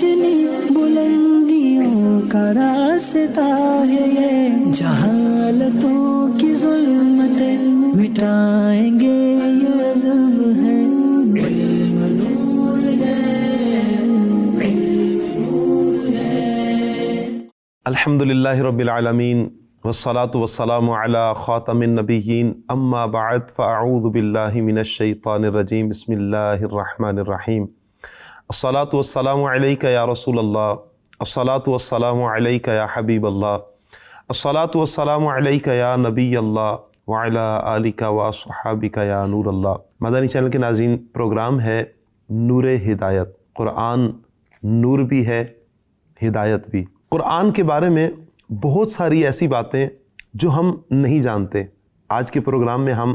روشنی بلندیوں کا راستہ ہے یہ، جہالتوں کی ظلمتیں مٹائیں گے یہ عزم ہے، علم نور ہے، علم نور ہے۔ الحمدللہ رب العالمین والصلاة والسلام علی خاتم النبیین، اما بعد فاعوذ باللہ من الشیطان الرجیم، بسم اللہ الرحمن الرحیم۔ الصلاة والسلام علیک یا رسول اللہ، الصلاة والسلام علیک یا حبیب اللہ، الصلاة والسلام علیک یا نبی اللہ وعلی آلک واصحابک یا نور اللہ۔ مدنی چینل کے ناظرین، پروگرام ہے نور ہدایت۔ قرآن نور بھی ہے، ہدایت بھی۔ قرآن کے بارے میں بہت ساری ایسی باتیں جو ہم نہیں جانتے، آج کے پروگرام میں ہم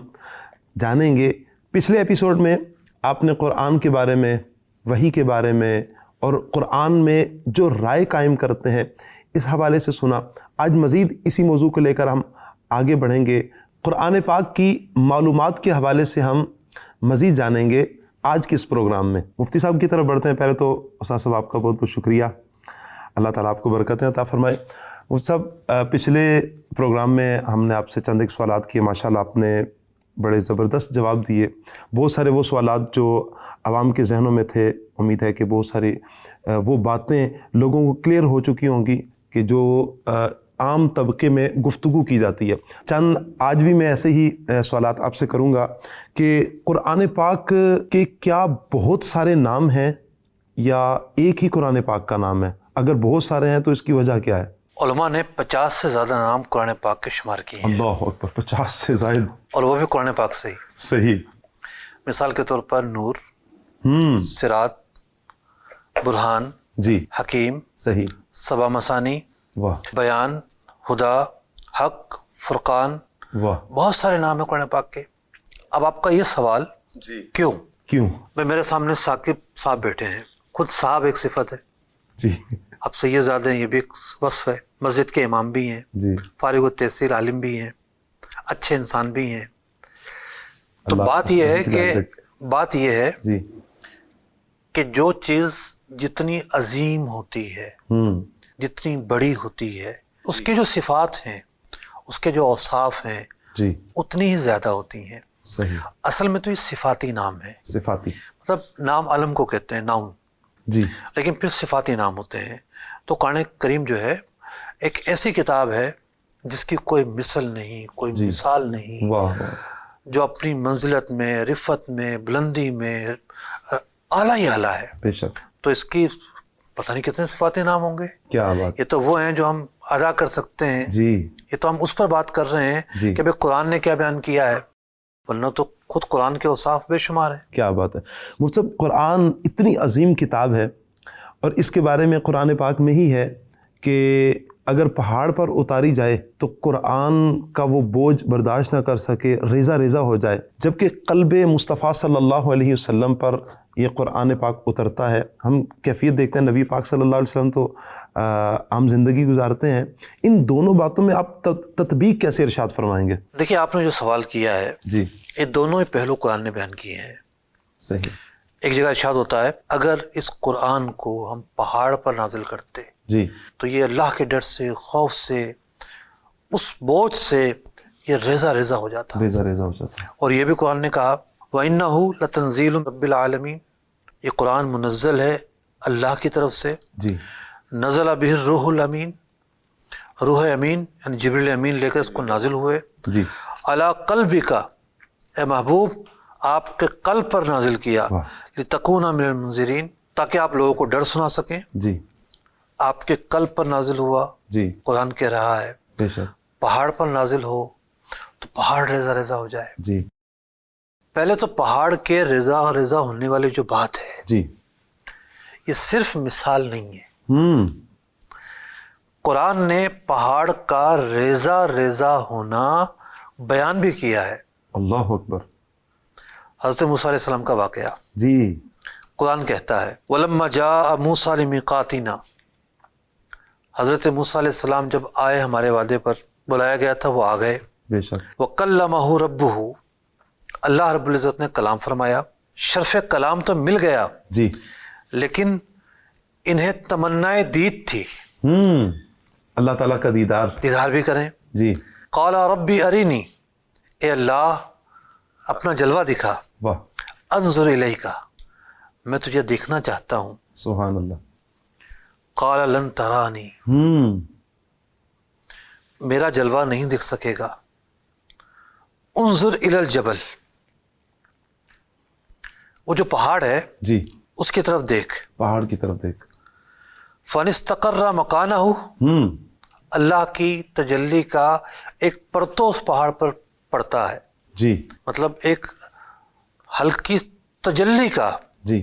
جانیں گے۔ پچھلے ایپیسوڈ میں آپ نے قرآن کے بارے میں، وحی کے بارے میں اور قرآن میں جو رائے قائم کرتے ہیں اس حوالے سے سنا۔ آج مزید اسی موضوع کو لے کر ہم آگے بڑھیں گے۔ قرآن پاک کی معلومات کے حوالے سے ہم مزید جانیں گے آج کے اس پروگرام میں۔ مفتی صاحب کی طرف بڑھتے ہیں۔ پہلے تو استاد صاحب آپ کا بہت بہت شکریہ، اللہ تعالیٰ آپ کو برکتیں عطا فرمائے۔ مفتی صاحب، پچھلے پروگرام میں ہم نے آپ سے چند ایک سوالات کیے، ماشاءاللہ آپ نے بڑے زبردست جواب دیے۔ بہت سارے وہ سوالات جو عوام کے ذہنوں میں تھے، امید ہے کہ بہت ساری وہ باتیں لوگوں کو کلیئر ہو چکی ہوں گی کہ جو عام طبقے میں گفتگو کی جاتی ہے۔ چند آج بھی میں ایسے ہی سوالات آپ سے کروں گا کہ قرآن پاک کے کیا بہت سارے نام ہیں یا ایک ہی قرآن پاک کا نام ہے؟ اگر بہت سارے ہیں تو اس کی وجہ کیا ہے؟ علماء نے 50 سے زیادہ نام قرآن پاک کے شمار کیے ہیں۔ اللہ اکبر، 50 سے زائد، اور وہ بھی قرآن پاک سے ہی۔ صحیح۔ مثال کے طور پر نور، صراط، برہان، جی، حکیم، صحیح، سبع مثانی، واہ بیان، ہدا، حق، فرقان، واہ، بہت سارے نام ہیں قرآن پاک کے۔ اب آپ کا یہ سوال، جی، کیوں؟ کیوں؟ میرے سامنے ثاقب صاحب بیٹھے ہیں، خود صاحب ایک صفت ہے، جی اب سید زادے ہیں، یہ بھی ایک وصف ہے، مسجد کے امام بھی ہیں، جی، فارغ التحصیل عالم بھی ہیں، اچھے انسان بھی ہیں۔ تو اللہ بات یہ ہے جی، کہ جو چیز جتنی عظیم ہوتی ہے، جتنی بڑی ہوتی ہے، اس کی جو صفات ہیں، اس کے جو اوصاف ہیں، جی، اتنی ہی زیادہ ہوتی ہیں۔ صحیح، اصل میں تو یہ صفاتی نام ہے، صفاتی، مطلب نام علم کو کہتے ہیں، ناؤن، جی، لیکن پھر صفاتی نام ہوتے ہیں۔ تو قرآن کریم جو ہے ایک ایسی کتاب ہے جس کی کوئی مثل نہیں، کوئی مثال نہیں، واہ، جو اپنی منزلت میں، رفت میں، بلندی میں اعلیٰ ہی اعلیٰ ہے۔ بے شک، تو اس کی پتہ نہیں کتنے صفاتی نام ہوں گے۔ کیا بات، یہ تو وہ ہیں جو ہم ادا کر سکتے ہیں، جی، یہ تو ہم اس پر بات کر رہے ہیں جی، کہ بھئی قرآن نے کیا بیان کیا ہے، ورنہ تو خود قرآن کے اوصاف بے شمار ہیں۔ کیا بات ہے۔ مطلب قرآن اتنی عظیم کتاب ہے، اور اس کے بارے میں قرآن پاک میں ہی ہے کہ اگر پہاڑ پر اتاری جائے تو قرآن کا وہ بوجھ برداشت نہ کر سکے، ریزہ ریزہ ہو جائے، جبکہ قلب مصطفیٰ صلی اللہ علیہ وسلم پر یہ قرآن پاک اترتا ہے۔ ہم کیفیت دیکھتے ہیں، نبی پاک صلی اللہ علیہ وسلم تو عام زندگی گزارتے ہیں۔ ان دونوں باتوں میں آپ تطبیق کیسے ارشاد فرمائیں گے؟ دیکھیے، آپ نے جو سوال کیا ہے، جی، یہ دونوں ہی پہلو قرآن نے بیان کیے ہیں۔ صحیح، ایک جگہ ارشاد ہوتا ہے، اگر اس قرآن کو ہم پہاڑ پر نازل کرتے جی، تو یہ اللہ کے ڈر سے، خوف سے، اس بوجھ سے یہ ریزہ ریزہ ہو جاتا۔ ریزہ ریزہ ہو جاتا ہے۔ اور یہ بھی قرآن نے کہا وَإِنَّهُ لَتَنزِيلُ رَبِّ الْعَالَمِينَ، یہ قرآن منزل ہے اللہ کی طرف سے، جی، نزل بہ الروح الامین، روح امین یعنی جبریل امین لے کر اس کو نازل ہوئے، جی، علی قلبک، اے محبوب آپ کے قلب پر نازل کیا، لتکون من المنذرین، تاکہ آپ لوگوں کو ڈر سنا سکیں۔ جی، آپ کے قلب پر نازل ہوا، جی، قرآن کہہ رہا ہے بے شک، پہاڑ پر نازل ہو تو پہاڑ ریزہ ریزہ ہو جائے۔ جی، پہلے تو پہاڑ کے ریزہ ریزہ ہونے والی جو بات ہے، جی، یہ صرف مثال نہیں ہے، قرآن نے پہاڑ کا ریزہ ریزہ ہونا بیان بھی کیا ہے۔ اللہ اکبر۔ حضرت موسیٰ علیہ السلام کا واقعہ جی، قرآن کہتا ہے وَلَمَّا جَاءَ مُوسَىٰ لِمِيقَاتِنَا، حضرت موسیٰ علیہ السلام جب آئے ہمارے وعدے پر، بلایا گیا تھا وہ آ گئے، بے شک، وَكَلَّمَهُ رَبُّهُ، اللہ رب العزت نے کلام فرمایا۔ شرف کلام تو مل گیا، جی، لیکن انہیں تمنائے دید تھی، اللہ تعالیٰ کا دیدار بھی کریں. جی. قال ربی ارینی، اے اللہ اپنا جلوہ دکھا. واہ. انظر الیک، میں تجھے دیکھنا چاہتا ہوں. سبحان اللہ. قال لن ترانی، میرا جلوہ نہیں دکھ سکے گا. انظر الی الجبل، وہ جو پہاڑ ہے جی. اس کی طرف دیکھ. پہاڑ کی طرف دیکھ. فَإِنِ اسْتَقَرَّ مَكَانَهُ، اللہ کی تجلی کا ایک پرتو اس پہاڑ پر پڑتا ہے. جی. مطلب ایک ہلکی تجلی کا، جی.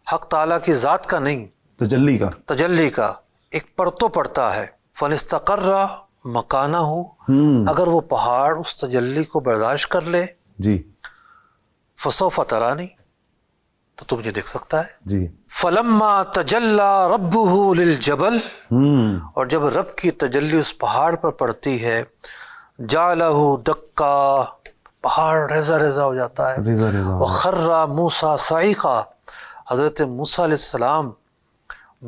حق تعالیٰ کی ذات کا نہیں، تجلی کا ایک پرتو پڑتا ہے. فَنِسْتَقَرَّ مَكَانَهُ، اگر وہ پہاڑ اس تجلی کو برداشت کر لے، جی. فَسَوْفَ تَرَانِي، تو تم مجھے دیکھ سکتا ہے. جی. فَلَمَّا تَجَلَّى رَبُّهُ لِلْجَبَلِ، اور جب رب کی تجلی اس پہاڑ پر پڑتی ہے، جَعَلَهُ دَكَّا، پہاڑ ریزہ ریزہ ہو جاتا ہے. وَخَرَّ مُوسَىٰ صَعِقًا، حضرت موسیٰ علیہ السلام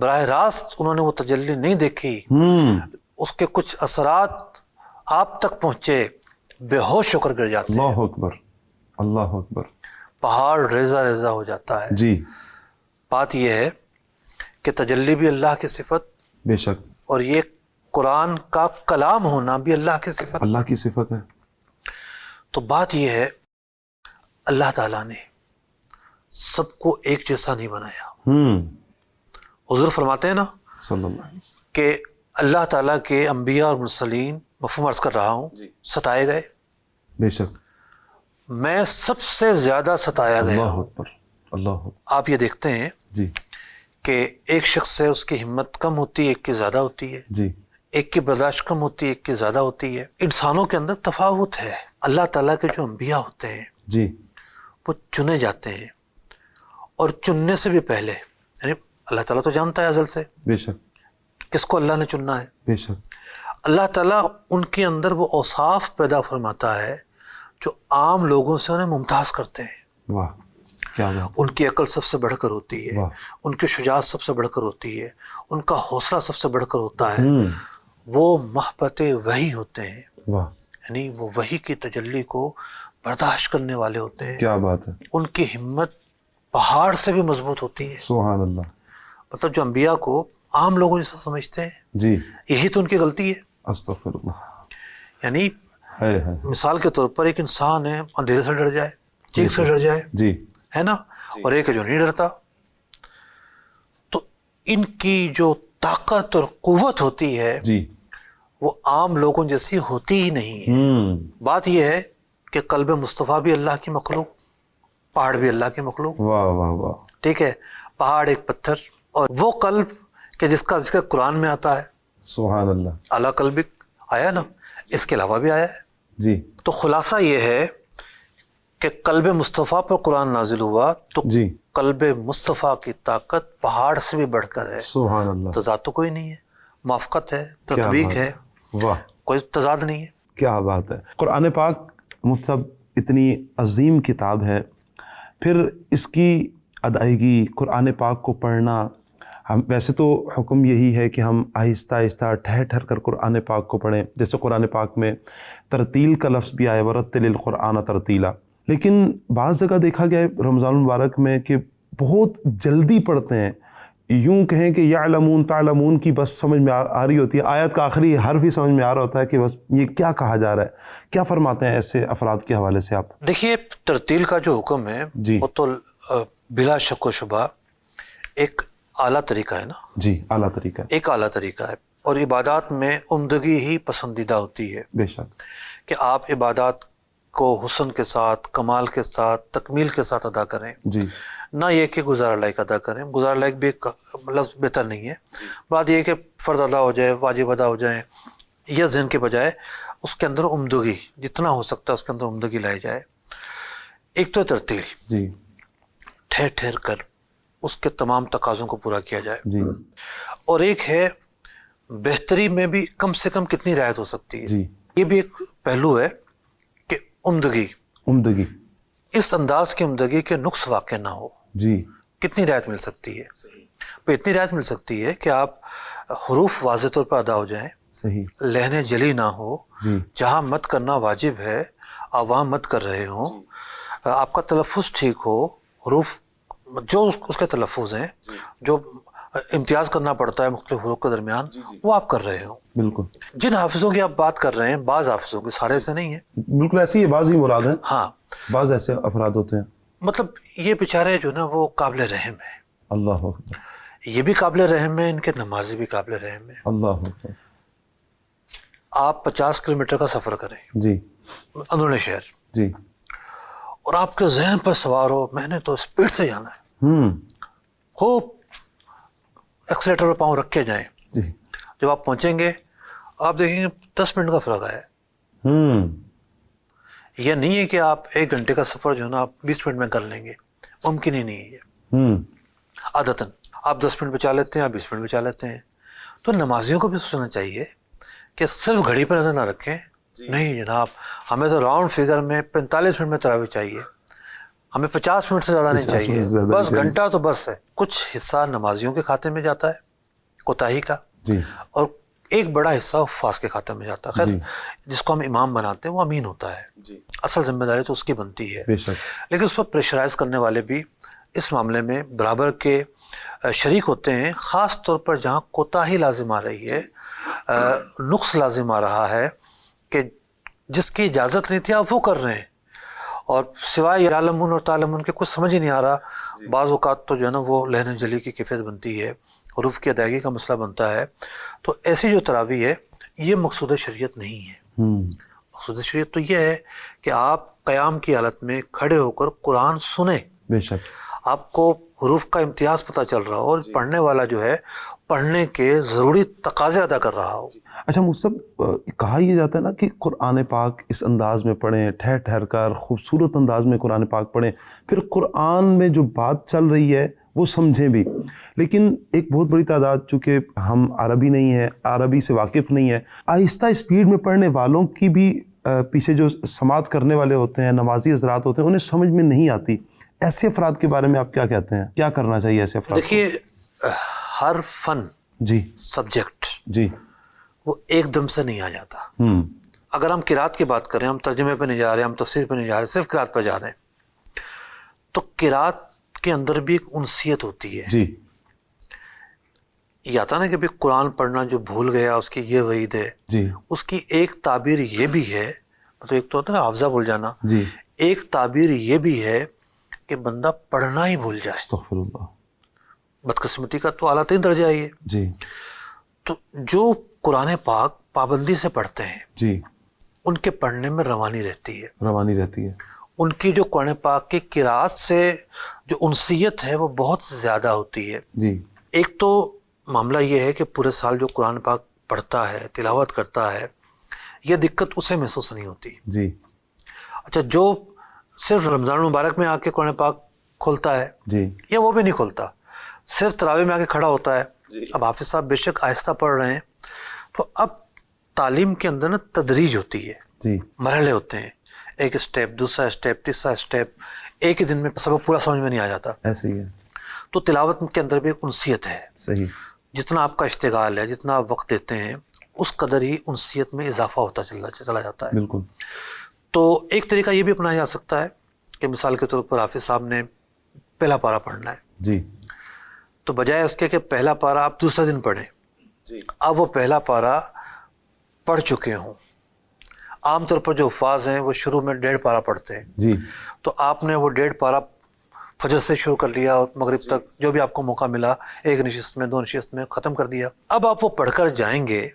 براہ راست انہوں نے وہ تجلی نہیں دیکھی، اس کے کچھ اثرات آپ تک پہنچے، بے ہوش ہو کر گر جاتے ہیں. اللہ اکبر، اللہ اکبر. پہاڑ ریزہ ریزہ ہو جاتا ہے. جی. بات یہ ہے کہ تجلی بھی اللہ کی صفت، بے شک، اور یہ قرآن کا کلام ہونا بھی اللہ کی صفت. اللہ کی صفت ہے. تو بات یہ ہے اللہ تعالیٰ نے سب کو ایک جیسا نہیں بنایا. حضور فرماتے ہیں نا صلی اللہ علیہ وسلم کہ اللہ تعالیٰ کے انبیاء اور مرسلین، مفہوم عرض کر رہا ہوں، ستائے گئے. بے شک. میں سب سے زیادہ ستایا گیا اللہ ہوں. اکبر، اللہ اکبر. آپ یہ دیکھتے ہیں جی. کہ ایک شخص سے اس کی ہمت کم ہوتی ہے، ایک کی زیادہ ہوتی ہے. جی. ایک کی برداشت کم ہوتی ہے، ایک کی زیادہ ہوتی ہے. انسانوں کے اندر تفاوت ہے. اللہ تعالیٰ کے جو انبیاء ہوتے ہیں جی. وہ چنے جاتے ہیں، اور چننے سے بھی پہلے، یعنی اللہ تعالیٰ تو جانتا ہے ازل سے بے شک، کس کو اللہ نے چننا ہے. بے شک. اللہ تعالیٰ ان کے اندر وہ اوصاف پیدا فرماتا ہے جو عام لوگوں سے انہیں ممتاز کرتے ہیں. واہ، کیا بات. ان کی عقل سب سے بڑھ کر ہوتی ہے، واہ. ان کی شجاعت سب سے بڑھ کر ہوتی ہے، ان کا حوصلہ سب سے بڑھ کر ہوتا ہے. وہ محبت وحی ہوتے ہیں، واہ، یعنی وہ وحی کی تجلی کو برداشت کرنے والے ہوتے ہیں. کیا بات ہے. ان کی ہمت پہاڑ سے بھی مضبوط ہوتی ہے. سبحان اللہ. مطلب جو انبیاء کو عام لوگوں جیسا سمجھتے ہیں، جی. یہی تو ان کی غلطی ہے. استغفر اللہ. یعنی ہے. مثال کے طور پر ایک انسان ہے، اندھیرے سے ڈر جائے، چیخ سے ڈر جائے، جی. ہے نا، اور ایک ہے جو نہیں ڈرتا. تو ان کی جو طاقت اور قوت ہوتی ہے جی. وہ عام لوگوں جیسی ہوتی ہی نہیں ہے. بات یہ ہے کہ قلب مصطفیٰ بھی اللہ کی مخلوق، پہاڑ بھی اللہ کی مخلوق. واہ واہ واہ. ٹھیک ہے، پہاڑ ایک پتھر، اور وہ قلب کہ جس کا ذکر قرآن میں آتا ہے، سبحان اللہ. اعلیٰ قلبک آیا نا، اس کے علاوہ بھی آیا ہے. جی. تو خلاصہ یہ ہے کہ قلب مصطفیٰ پر قرآن نازل ہوا تو جی. قلب مصطفیٰ کی طاقت پہاڑ سے بھی بڑھ کر ہے. سبحان اللہ. تضاد تو کوئی نہیں ہے، موافقت ہے، کیا تطبیق بات ہے، واہ، کوئی تضاد نہیں ہے. کیا بات ہے. قرآن پاک مفتی صاحب اتنی عظیم کتاب ہے، پھر اس کی ادائیگی، قرآن پاک کو پڑھنا، ہم ویسے تو حکم یہی ہے کہ ہم آہستہ آہستہ ٹھہر ٹھہر کر قرآن پاک کو پڑھیں. جیسے قرآن پاک میں ترتیل کا لفظ بھی آیا، ورتل القرآن ترتیلا. لیکن بعض جگہ دیکھا گیا ہے رمضان المبارک میں کہ بہت جلدی پڑھتے ہیں. یوں کہیں کہ یعلمون تعلمون کی بس سمجھ میں آ رہی ہوتی ہے، آیت کا آخری حرف ہی سمجھ میں آ رہا ہوتا ہے کہ بس یہ کیا کہا جا رہا ہے. کیا فرماتے ہیں ایسے افراد کے حوالے سے آپ؟ دیکھیے، ترتیل کا جو حکم ہے جی. وہ تو بلا شک و شبہ ایک اعلیٰ طریقہ ہے نا. جی، اعلیٰ طریقہ ہے. ایک اعلیٰ طریقہ ہے، اور عبادات میں عمدگی ہی پسندیدہ ہوتی ہے. بے شک. کہ آپ عبادات کو حسن کے ساتھ، کمال کے ساتھ، تکمیل کے ساتھ ادا کریں. جی. نہ یہ کہ گزارا لائق ادا کریں. گزارا لائق بھی ایک لفظ بہتر نہیں ہے. بات یہ کہ فرض ادا ہو جائے، واجب ادا ہو جائیں، یہ ذہن کے بجائے اس کے اندر عمدگی جتنا ہو سکتا ہے اس کے اندر عمدگی لائی جائے. ایک تو ترتیل، جی. ٹھہر ٹھہر کر اس کے تمام تقاضوں کو پورا کیا جائے. جی. اور ایک ہے بہتری میں بھی کم سے کم کتنی رعایت ہو سکتی ہے. جی. یہ بھی ایک پہلو ہے کہ عمدگی اس انداز کی عمدگی کے نقص واقع نہ ہو. جی. کتنی رعایت مل سکتی ہے. پہ اتنی رعایت مل سکتی ہے کہ آپ حروف واضح طور پر ادا ہو جائیں، صحیح، لہنے جلی نہ ہو، جی جہاں مت کرنا واجب ہے آپ وہاں مت کر رہے ہوں، آپ کا تلفظ ٹھیک ہو، حروف جو اس کے تلفظ ہیں جو امتیاز کرنا پڑتا ہے مختلف حروف کے درمیان وہ آپ کر رہے ہوں۔ بالکل، جن حافظوں کی آپ بات کر رہے ہیں بعض حافظوں کی، سارے سے نہیں ہیں، بالکل ایسی ہی بعض ہی مراد ہے، ہاں بعض ایسے افراد ہوتے ہیں۔ مطلب یہ بیچارے جو نا وہ قابل رحم ہیں، اللہ اکبر، یہ بھی قابل رحم ہے، ان کے نمازی بھی قابل رحم ہے۔ اللہ اکبر، آپ 50 کلومیٹر کا سفر کریں جی اندرون شہر، جی، اور آپ کے ذہن پر سوار ہو میں نے تو اسپیڈ سے جانا ہے، خوب ایکسیلیٹر پر پاؤں رکھ کے جائیں، جی، جب آپ پہنچیں گے آپ دیکھیں گے 10 منٹ کا فرق ہے۔ یہ نہیں ہے کہ آپ 1 گھنٹے کا سفر جو ہے نا آپ 20 منٹ میں کر لیں گے، ممکن ہی نہیں ہے یہ۔ عادتاً آپ 10 منٹ بچا لیتے ہیں، آپ 20 منٹ بچا لیتے ہیں۔ تو نمازیوں کو بھی سوچنا چاہیے کہ صرف گھڑی پر نظر نہ رکھیں، نہیں جناب ہمیں تو راؤنڈ فگر میں 45 منٹ میں تراویح چاہیے، ہمیں 50 منٹ سے زیادہ نہیں چاہیے، بس گھنٹہ تو بس ہے۔ کچھ حصہ نمازیوں کے کھاتے میں جاتا ہے کوتاہی کا، جی، اور ایک بڑا حصہ حفاظ کے کھاتے میں جاتا ہے۔ خیر جس کو ہم امام بناتے ہیں وہ امین ہوتا ہے، اصل ذمہ داری تو اس کی بنتی ہے، بے شک، لیکن اس پر پریشرائز کرنے والے بھی اس معاملے میں برابر کے شریک ہوتے ہیں، خاص طور پر جہاں کوتاہی لازم آ رہی ہے، نقص لازم آ رہا ہے کہ جس کی اجازت نہیں تھی آپ وہ کر رہے ہیں، اور سوائے یعلمون اور تعلمون کے کچھ سمجھ ہی نہیں آ رہا۔ بعض اوقات تو جو ہے نا وہ لہن جلی کی کیفیت بنتی ہے، حروف کی ادائیگی کا مسئلہ بنتا ہے۔ تو ایسی جو تراویح ہے یہ مقصود شریعت نہیں ہے۔ مقصود شریعت تو یہ ہے کہ آپ قیام کی حالت میں کھڑے ہو کر قرآن سنیں، بے شک، آپ کو حروف کا امتیاز پتہ چل رہا ہو، اور پڑھنے والا جو ہے پڑھنے کے ضروری تقاضے ادا کر رہا ہو۔ اچھا مصطب، کہا یہ جاتا ہے نا کہ قرآن پاک اس انداز میں پڑھیں، ٹھہر ٹھہر کر خوبصورت انداز میں قرآن پاک پڑھیں، پھر قرآن میں جو بات چل رہی ہے وہ سمجھیں بھی، لیکن ایک بہت بڑی تعداد چونکہ ہم عربی نہیں ہے، عربی سے واقف نہیں ہے، آہستہ اسپیڈ میں پڑھنے والوں کی بھی پیچھے جو سماعت کرنے والے ہوتے ہیں، نمازی حضرات ہوتے ہیں، انہیں سمجھ میں نہیں آتی۔ ایسے افراد کے بارے میں آپ کیا کہتے ہیں، کیا کرنا چاہیے ایسے افراد کو؟ دیکھیے ہر فن، جی سبجیکٹ جی، وہ ایک دم سے نہیں آ جاتا۔ اگر ہم قرات کی بات کریں، ہم ترجمے پہ نہیں جا رہے، ہم تفسیر پہ نہیں جا رہے، صرف قرات پہ جا رہے ہیں، تو قرات کے اندر بھی ایک انسیت ہوتی ہے۔ جی، یہ آتا نا کہ بھی قرآن پڑھنا جو بھول گیا اس کی یہ وعید ہے، جی، اس کی ایک تعبیر یہ بھی ہے، مطلب ایک تو ہوتا ہے نا حافظہ بھول جانا، جی، ایک تعبیر یہ بھی ہے کہ بندہ پڑھنا ہی بھول جائے۔ استغفر اللہ، بدقسمتی کا تو اعلیٰ ترین درجہ ہے یہ۔ جی تو جو قرآن پاک پابندی سے پڑھتے ہیں جی، ان کے پڑھنے میں روانی رہتی ہے، روانی رہتی ہے، ان کی جو قرآن پاک کی قرات سے جو انسیت ہے وہ بہت زیادہ ہوتی ہے۔ جی ایک تو معاملہ یہ ہے کہ پورے سال جو قرآن پاک پڑھتا ہے، تلاوت کرتا ہے، یہ دقت اسے محسوس نہیں ہوتی۔ جی اچھا جو صرف رمضان المبارک میں آ کے قرآن پاک کھولتا ہے جی، یا وہ بھی نہیں کھولتا، صرف تراویح میں آ کے کھڑا ہوتا ہے، اب حافظ صاحب بے شک آہستہ پڑھ رہے ہیں، تو اب تعلیم کے اندر نا تدریج ہوتی ہے، جی مرحلے ہوتے ہیں، ایک اسٹیپ، دوسرا اسٹیپ، تیسرا اسٹیپ، ایک ہی دن میں سبق پورا سمجھ میں نہیں آ جاتا۔ ایسے ہی ہے، تو تلاوت کے اندر بھی ایک انسیت ہے، صحیح، جتنا آپ کا اشتغال ہے، جتنا آپ وقت دیتے ہیں، اس قدر ہی انسیت میں اضافہ ہوتا چلا جاتا ہے۔ بالکل، تو ایک طریقہ یہ بھی اپنایا جا سکتا ہے کہ مثال کے طور پر حافظ صاحب نے پہلا پارہ پڑھنا ہے، جی تو بجائے اس کے کہ پہلا پارہ آپ دوسرے دن پڑھیں، اب وہ پہلا پارہ پڑھ چکے ہوں۔ عام طور پر جو حفاظ ہیں وہ شروع میں 1.5 پارہ پڑھتے ہیں، جی، تو آپ نے وہ 1.5 پارہ فجر سے شروع کر لیا اور مغرب تک جو بھی آپ کو موقع ملا، ایک نشست میں 2 نشست میں ختم کر دیا۔ اب آپ وہ پڑھ کر جائیں گے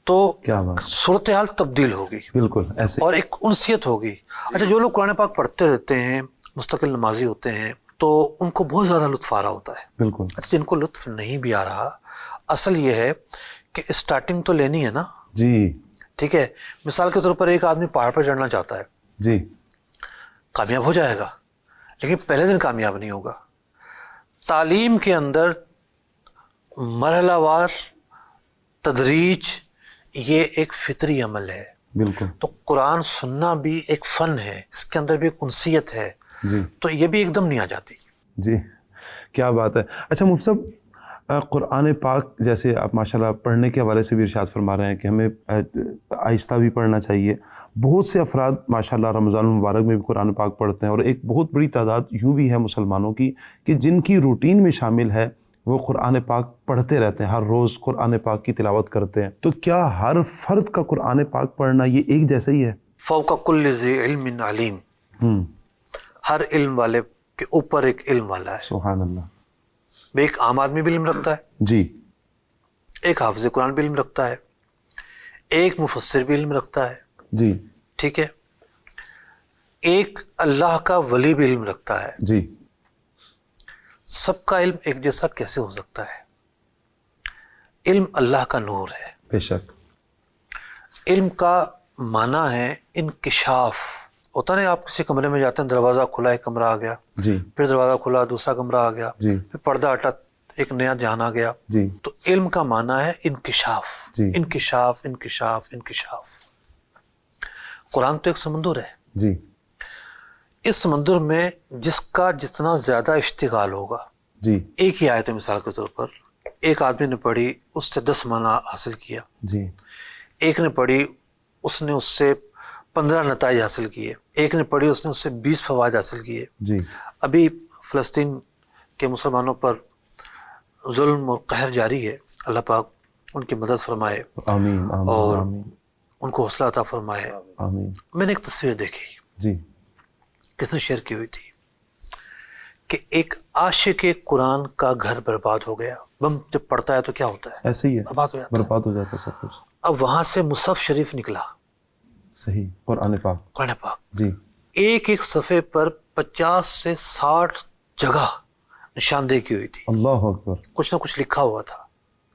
تو کیا بات، صورتحال تبدیل ہوگی بالکل ایسے، اور ایک انسیت ہوگی۔ اچھا جو لوگ قرآن پاک پڑھتے رہتے ہیں، مستقل نمازی ہوتے ہیں، تو ان کو بہت زیادہ لطف آ رہا ہوتا ہے۔ بالکل، اچھا جن کو لطف نہیں بھی آ رہا، اصل یہ ہے کہ اسٹارٹنگ تو لینی ہے نا، جی ٹھیک ہے۔ مثال کے طور پر ایک آدمی پہاڑ پر چڑھنا چاہتا ہے، جی، کامیاب ہو جائے گا لیکن پہلے دن کامیاب نہیں ہوگا۔ تعلیم کے اندر مرحلہ وار تدریج یہ ایک فطری عمل ہے۔ بالکل، تو قرآن سننا بھی ایک فن ہے، اس کے اندر بھی ایک انسیت ہے، جی تو یہ بھی ایک دم نہیں آ جاتی۔ جی، کیا بات ہے. اچھا مفتی صاحب، قرآن پاک جیسے آپ ماشاءاللہ پڑھنے کے حوالے سے بھی ارشاد فرما رہے ہیں کہ ہمیں آہستہ بھی پڑھنا چاہیے. بہت سے افراد ماشاءاللہ رمضان المبارک میں بھی قرآن پاک پڑھتے ہیں، اور ایک بہت بڑی تعداد یوں بھی ہے مسلمانوں کی کہ جن کی روٹین میں شامل ہے وہ قرآن پاک پڑھتے رہتے ہیں، ہر روز قرآن پاک کی تلاوت کرتے ہیں. تو کیا ہر فرد کا قرآن پاک پڑھنا یہ ایک جیسا ہی ہے؟ فوق کل ذی علم علیم، ہر علم والے کے اوپر ایک علم والا ہے. سبحان اللہ. ایک عام آدمی بھی علم رکھتا ہے، جی. ایک حافظ قرآن بھی علم رکھتا ہے، ایک مفسر بھی علم رکھتا ہے. جی. ٹھیک ہے. ایک اللہ کا ولی بھی علم رکھتا ہے. جی. سب کا علم ایک جیسا کیسے ہو سکتا ہے؟ علم اللہ کا نور ہے. بے شک. علم کا معنی ہے انکشاف. ہوتا نہیں، آپ کسی کمرے میں جاتے ہیں، دروازہ کھلا ایک کمرہ آ گیا، جی. پھر دروازہ کھلا دوسرا کمرہ آ گیا، جی. پھر پردہ ہٹا ایک نیا جہان آ گیا. جی. تو علم کا معنی ہے انکشاف. جی. انکشاف انکشاف انکشاف. قرآن تو ایک سمندر ہے. جی. اس سمندر میں جس کا جتنا زیادہ اشتغال ہوگا، جی. ایک ہی آیت ہے مثال کے طور پر، ایک آدمی نے پڑھی اس سے 10 معنی حاصل کیا، جی. ایک نے پڑھی اس نے اس سے 15 نتائج حاصل کیے، ایک نے پڑھی اس نے اس سے 20 فوائد حاصل کیے. جی. ابھی فلسطین کے مسلمانوں پر ظلم اور قہر جاری ہے. اللہ پاک ان کی مدد فرمائے، آمین آمین اور آمین ان کو حوصلہ عطا فرمائے. آمین. میں نے ایک تصویر دیکھی، جی. کس نے شیئر کی ہوئی تھی، کہ ایک عاشق قرآن کا گھر برباد ہو گیا. بم جب پڑتا ہے تو کیا ہوتا ہے؟ ایسے ہی ہے، برباد ہو جاتا ہے. برباد ہو جاتا ہے سب کچھ. اب وہاں سے مصحف شریف نکلا، صحیح. قرآن پاک. قرآن پاک. جی. ایک ایک صفحے پر 50 سے 60 جگہ نشاندہی کی ہوئی تھی، اللہ اکبر. کچھ نہ کچھ لکھا ہوا تھا.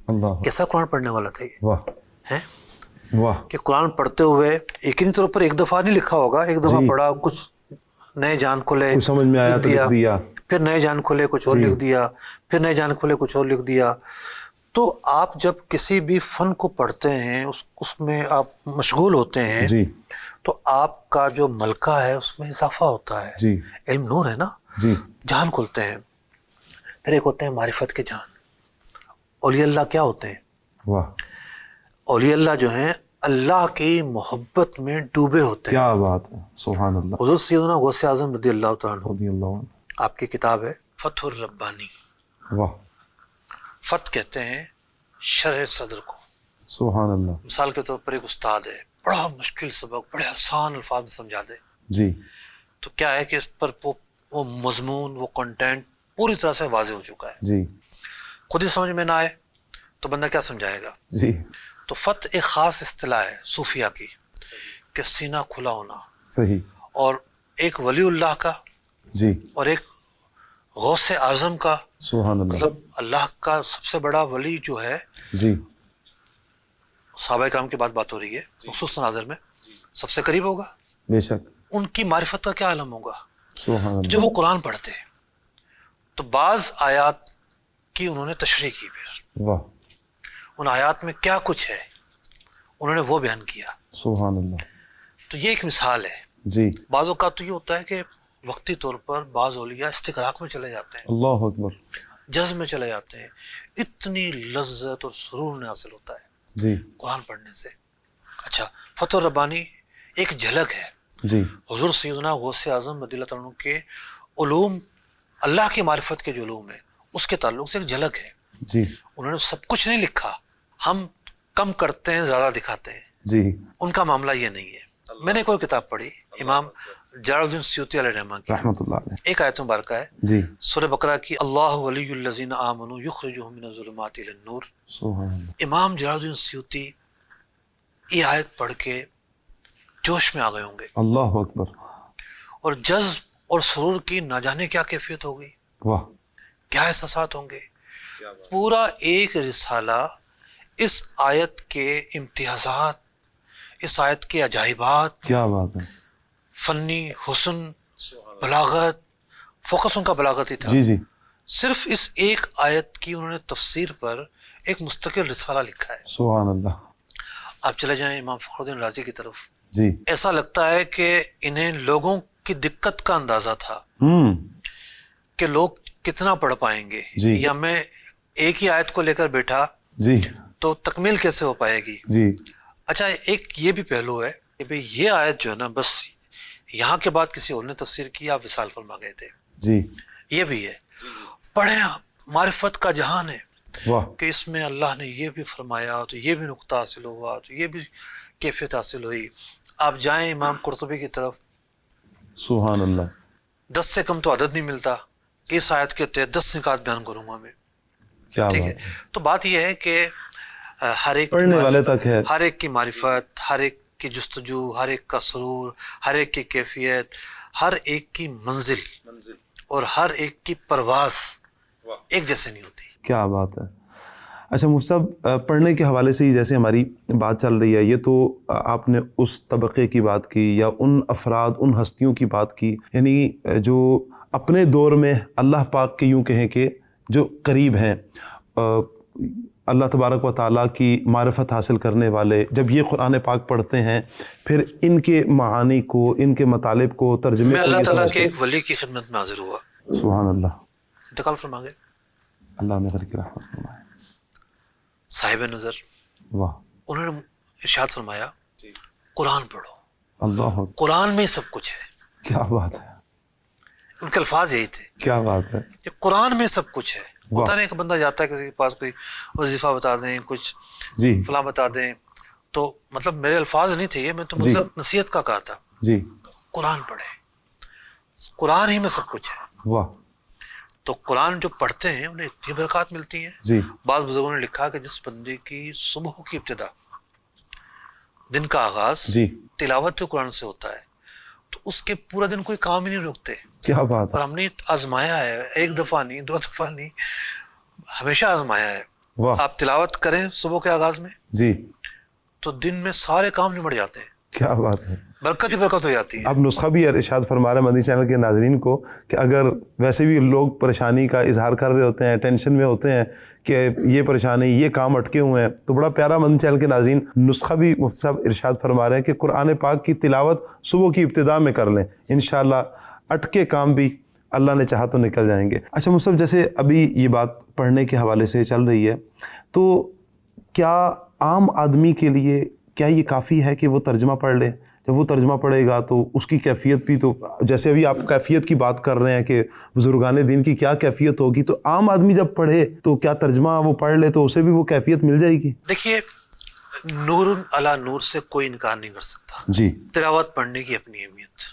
اللہ. کیسا قرآن پڑھنے والا تھا یہ واہ ہے، واہ. کہ قرآن پڑھتے ہوئے یقینی طور پر ایک دفعہ نہیں لکھا ہوگا، ایک دفعہ جی. پڑھا، کچھ نئے جان کھلے کچھ سمجھ میں آیا تو لکھ دیا. پھر نئے جان کھلے کچھ اور جی. لکھ دیا، پھر نئے جان کھلے کچھ اور لکھ دیا. تو آپ جب کسی بھی فن کو پڑھتے ہیں، اس میں آپ مشغول ہوتے ہیں، جی. تو آپ کا جو ملکہ ہے اس میں اضافہ ہوتا ہے. جی. علم نور ہے نا، جی. جان کھلتے ہیں. پھر ایک ہوتے ہیں معرفت کے جان. اولیاء اللہ کیا ہوتے ہیں؟ واہ. اولیاء اللہ جو ہیں اللہ کی محبت میں ڈوبے ہوتے ہیں. کیا بات ہے. سبحان اللہ. حضور سیدنا غوث اعظم رضی اللہ تعالیٰ عنہ، رضی اللہ عنہ. آپ کی کتاب ہے فتح الربانی. واہ. فتح کہتے ہیں شرح صدر کو. سبحان اللہ. مثال کے طور پر ایک استاد ہے، بڑا مشکل سبق بڑے آسان الفاظ میں سمجھا دے، جی. تو کیا ہے کہ اس پر وہ مضمون، وہ کنٹینٹ پوری طرح سے واضح ہو چکا ہے. جی. خود ہی سمجھ میں نہ آئے تو بندہ کیا سمجھائے گا؟ جی. تو فتح ایک خاص اصطلاح ہے صوفیہ کی، کہ سینہ کھلا ہونا. صحیح. اور ایک ولی اللہ کا جی. اور ایک غوث اعظم کا، سبحان اللہ. مطلب اللہ کا سب سے بڑا ولی جو ہے، جی. صحابہ کرام کی بات ہو رہی ہے، مخصوص تناظر میں سب سے قریب ہوگا. بے شک. ان کی معرفت کا کیا عالم ہوگا سبحان اللہ. جب وہ قرآن پڑھتے. تو بعض آیات کی انہوں نے تشریح کی، پھر واہ. ان آیات میں کیا کچھ ہے انہوں نے وہ بیان کیا. سبحان اللہ. تو یہ ایک مثال ہے. جی. بعض اوقات تو یہ ہوتا ہے کہ وقتی طور پر بعض اولیاء استغراق میں چلے جاتے ہیں، اللہ اکبر. جذب میں چلے جاتے ہیں، اتنی لذت اور سرور انہیں حاصل ہوتا ہے جی. قرآن پڑھنے سے. اچھا، فتح الربانی ایک جھلک ہے جی. حضور سیدنا غوث اعظم رضی اللہ تعالیٰ عنہ کے علوم، اللہ کی معرفت کے جو علوم ہیں اس کے تعلق سے ایک جھلک ہے. جی. انہوں نے سب کچھ نہیں لکھا، ہم کم کرتے ہیں زیادہ دکھاتے ہیں، جی. ان کا معاملہ یہ نہیں ہے. میں نے ایک اور کتاب پڑھی امام جلال الدین سیوطی علیہ الرحمہ کی، رحمۃ اللہ علیہ. ایک آیت مبارکہ ہے جی. سورہ بقرہ کی، اللہ ولی الذین آمنوا یخرجهم من الظلمات الی النور. سبحان اللہ. امام جلال الدین سیوطی یہ آیت پڑھ کے جوش میں آ گئے ہوں گے، اللہ اکبر. اور جذب اور سرور کی نہ جانے کیا کیفیت ہوگی، واہ. کیا احساسات ہوں گے. پورا ایک رسالہ اس آیت کے امتیازات، اس آیت کے عجائبات، کیا بات ہے. فنی حسن، بلاغت، فوکس ان کا بلاغت ہی تھا. جی. جی. صرف اس ایک آیت کی انہوں نے تفسیر پر ایک مستقل رسالہ لکھا ہے. سبحان اللہ. آپ چلے جائیں امام فخر الدین رازی کی طرف، جی. ایسا لگتا ہے کہ انہیں لوگوں کی دقت کا اندازہ تھا، کہ لوگ کتنا پڑھ پائیں گے جی. یا میں ایک ہی آیت کو لے کر بیٹھا جی تو تکمیل کیسے ہو پائے گی. جی اچھا ایک یہ بھی پہلو ہے کہ بھئی یہ آیت جو ہے نا بس یہاں کے بعد کسی اور نے تفسیر کی آپ وصال فرما گئے تھے. جی یہ بھی ہے. پڑھیں معرفت کا جہان ہے واہ کہ اس میں اللہ نے یہ بھی فرمایا تو یہ بھی نقطہ حاصل ہوا تو یہ بھی کیفیت حاصل ہوئی. آپ جائیں امام قرطبی کی طرف، سبحان اللہ. 10 سے کم تو عدد نہیں ملتا کہ اس آیت کے تحت 10 نکات بیان کروں گا میں. کیا ٹھیک بات ہے. تو بات یہ ہے کہ ہر ایک پڑھنے والے تک ہے. ہر ایک کی معرفت، ہر ایک کی جستجو، ہر ایک کا سرور، ہر ایک کی کیفیت، ہر ایک کی منزل اور ہر ایک کی پرواز ایک جیسے نہیں ہوتی. کیا بات ہے. اچھا مفتی صاحب، پڑھنے کے حوالے سے ہی جیسے ہماری بات چل رہی ہے، یہ تو آپ نے اس طبقے کی بات کی یا ان افراد، ان ہستیوں کی بات کی، یعنی جو اپنے دور میں اللہ پاک کے یوں کہیں کہ جو قریب ہیں، اللہ تبارک و تعالیٰ کی معرفت حاصل کرنے والے، جب یہ قرآن پاک پڑھتے ہیں پھر ان کے معانی کو، ان کے مطالب کو، ترجمے میں کو اللہ یہ تعالیٰ کے سمجھتے ایک ولی کی خدمت میں حاضر ہوا. سبحان اللہ. انتقال فرما گئے. اللہ نے کر کے رحمت فرمائے. صاحب نظر واہ. انہوں نے ارشاد فرمایا قرآن پڑھو، اللہ قرآن میں سب کچھ ہے. کیا بات ہے. ان کے الفاظ یہی تھے کیا بات ہے. کہ قرآن میں سب کچھ ہے. واہ. ہوتا نہیں کہ بندہ جاتا ہے کسی کے پاس کوئی وظیفہ بتا دیں، کچھ جی فلاں بتا دیں، تو مطلب میرے الفاظ نہیں تھے یہ، میں تو جی. مطلب نصیحت کا کہا تھا. جی قرآن پڑھے، قرآن ہی میں سب کچھ ہے. واہ. تو قرآن جو پڑھتے ہیں انہیں اتنی برکات ملتی ہیں. جی بعض بزرگوں نے لکھا کہ جس بندے کی صبح کی ابتدا، دن کا آغاز جی تلاوت قرآن سے ہوتا ہے تو اس کے پورا دن کوئی کام ہی نہیں رکتے. کیا بات اور ہے. ہم نے آزمایا ہے، ایک دفعہ نہیں، 2 دفعہ نہیں، ہمیشہ آزمایا ہے. واہ. آپ تلاوت کریں صبح کے آغاز میں جی تو دن میں سارے کام نمٹ جاتے ہیں، کیا بات ہے. برکت ہی برکت ہو جاتی ہے. اب نسخہ بھی ارشاد فرما رہے ہیں مدنی چینل کے ناظرین کو کہ اگر ویسے بھی لوگ پریشانی کا اظہار کر رہے ہوتے ہیں، ٹینشن میں ہوتے ہیں کہ یہ پریشانی، یہ کام اٹکے ہوئے ہیں، تو بڑا پیارا مدنی چینل کے ناظرین نسخہ بھی مفتی صاحب ارشاد فرما رہے ہیں کہ قرآن پاک کی تلاوت صبح کی ابتدا میں کر لیں، انشاءاللہ اٹکے کام بھی اللہ نے چاہا تو نکل جائیں گے. اچھا مفتی صاحب، جیسے ابھی یہ بات پڑھنے کے حوالے سے چل رہی ہے، تو کیا عام آدمی کے لیے کیا یہ کافی ہے کہ وہ ترجمہ پڑھ لے؟ جب وہ ترجمہ پڑھے گا تو اس کی کیفیت بھی، تو جیسے ابھی آپ کیفیت کی بات کر رہے ہیں کہ بزرگان دین کی کیا کیفیت ہوگی، تو عام آدمی جب پڑھے تو کیا ترجمہ وہ پڑھ لے تو اسے بھی وہ کیفیت مل جائے گی؟ دیکھیے، نور علی نور سے کوئی انکار نہیں کر سکتا. جی تلاوت پڑھنے کی اپنی اہمیت،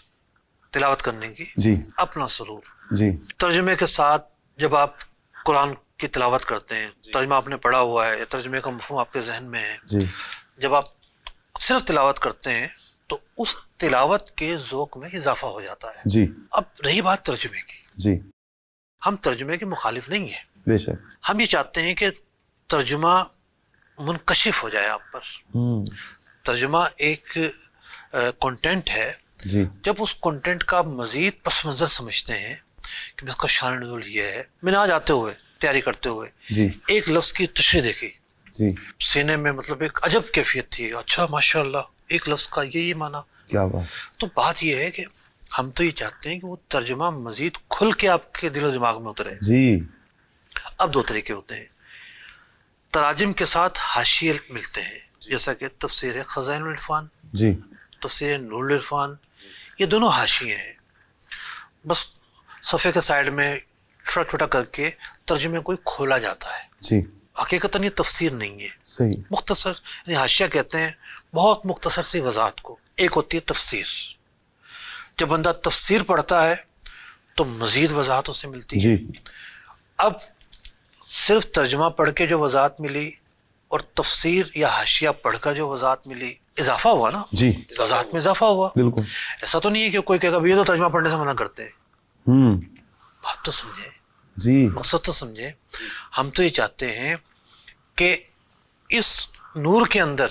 تلاوت کرنے کی جی اپنا سرور. جی ترجمے کے ساتھ جب آپ قرآن کی تلاوت کرتے ہیں، ترجمہ آپ نے پڑھا ہوا ہے یا ترجمے کا مفہوم آپ کے ذہن میں ہے، جی جب آپ صرف تلاوت کرتے ہیں تو اس تلاوت کے ذوق میں اضافہ ہو جاتا ہے. جی اب رہی بات ترجمے کی، جی ہم ترجمے کے مخالف نہیں ہیں. بے شک. ہم یہ چاہتے ہیں کہ ترجمہ منکشف ہو جائے آپ پر. ترجمہ ایک کنٹینٹ ہے، جی جب اس کنٹینٹ کا مزید پس منظر سمجھتے ہیں کہ اس کا شان نزول یہ ہے. میں نے آج آتے ہوئے تیاری کرتے ہوئے جی ایک لفظ کی تشریح دیکھی، جی سینے میں مطلب ایک عجب کیفیت تھی. اچھا ماشاء اللہ، ایک لفظ کا یہ معنی. کیا بات. تو بات یہ ہے کہ ہم تو یہ چاہتے ہیں کہ وہ ترجمہ مزید کھل کے آپ کے دل و دماغ میں اترے. جی اب 2 طریقے ہوتے ہیں. تراجم کے ساتھ حاشیے ملتے ہیں، جیسا کہ تفسیر خزائن العرفان، جی تفسیر نور العرفان، یہ دونوں حاشیے ہیں. بس صفحے کے سائڈ میں چھوٹا چھوٹا کر کے ترجمے کو کھولا جاتا ہے. جی حقیقتاً یہ تفسیر نہیں ہے، صحیح. مختصر، یعنی حاشیہ کہتے ہیں بہت مختصر سی وضاحت کو. ایک ہوتی ہے تفسیر، جب بندہ تفسیر پڑھتا ہے تو مزید وضاحت اسے ملتی ہے. جی اب صرف ترجمہ پڑھ کے جو وضاحت ملی اور تفسیر یا حاشیہ پڑھ کر جو وضاحت ملی، اضافہ ہوا نا. جی وضاحت میں اضافہ ہوا. بالکل. ایسا تو نہیں ہے کہ کوئی کہے گا یہ تو ترجمہ پڑھنے سے منع کرتے ہیں. بات تو سمجھے، جی مقصد تو سمجھے. ہم تو یہ چاہتے ہیں کہ اس نور کے اندر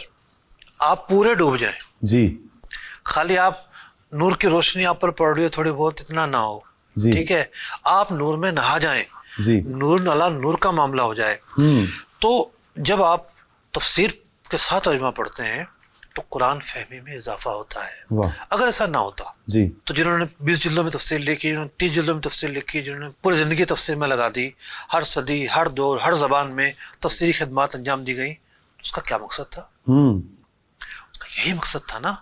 آپ پورے ڈوب جائیں. جی خالی آپ نور کی روشنی آپ پر پڑ رہی ہے تھوڑی بہت، اتنا نہ ہو. جی ٹھیک ہے، آپ نور میں نہا جائیں، جی نور نلا نور کا معاملہ ہو جائے. تو جب آپ تفسیر کے ساتھ ترجمہ پڑھتے ہیں تو قرآن فہمی میں اضافہ ہوتا ہے. واہ. اگر ایسا نہ ہوتا جی تو جنہوں نے 20 جلدوں میں تفسیر لکھی، جنہوں نے 30 جلدوں میں تفسیر لکھی، جنہوں نے پوری زندگی تفسیر میں لگا دی، ہر صدی، ہر دور، ہر زبان میں تفسیری خدمات انجام دی گئیں، اس کا کیا مقصد تھا؟ اس کا یہی مقصد تھا نا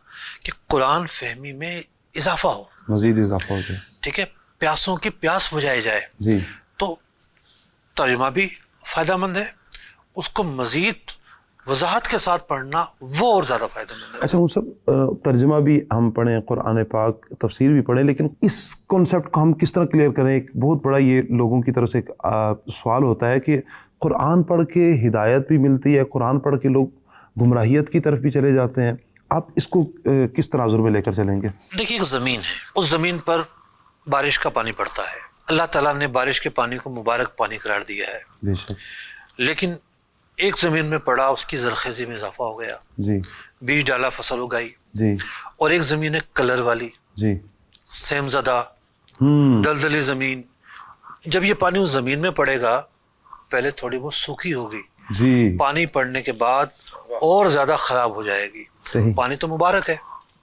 کہ قرآن فہمی میں اضافہ ہو، مزید اضافہ ہو گیا. ٹھیک ہے، پیاسوں کی پیاس بجھائی جائے. جی تو ترجمہ بھی فائدہ مند ہے، اس کو مزید وضاحت کے ساتھ پڑھنا وہ اور زیادہ فائدہ مند ہے. اچھا وہ سب ترجمہ بھی ہم پڑھیں، قرآن پاک تفسیر بھی پڑھیں، لیکن اس کانسیپٹ کو ہم کس طرح کلیئر کریں؟ ایک بہت بڑا یہ لوگوں کی طرف سے ایک سوال ہوتا ہے کہ قرآن پڑھ کے ہدایت بھی ملتی ہے، قرآن پڑھ کے لوگ گمراہیت کی طرف بھی چلے جاتے ہیں. آپ اس کو کس تناظر میں لے کر چلیں گے؟ دیکھیے ایک زمین ہے، اس زمین پر بارش کا پانی پڑتا ہے، اللہ تعالیٰ نے بارش کے پانی کو مبارک پانی قرار دیا ہے، بے شک. لیکن ایک زمین میں پڑا، اس کی زرخیزی میں اضافہ ہو گیا، جی بیج ڈالا، فصل اگائی. جی اور ایک زمین ہے کلر والی، جی سیم زدہ، دلدلی زمین. جب یہ پانی اس زمین میں پڑے گا، پہلے تھوڑی بہت سوکھی ہوگی، جی پانی پڑنے کے بعد اور زیادہ خراب ہو جائے گی. صحیح. پانی تو مبارک ہے،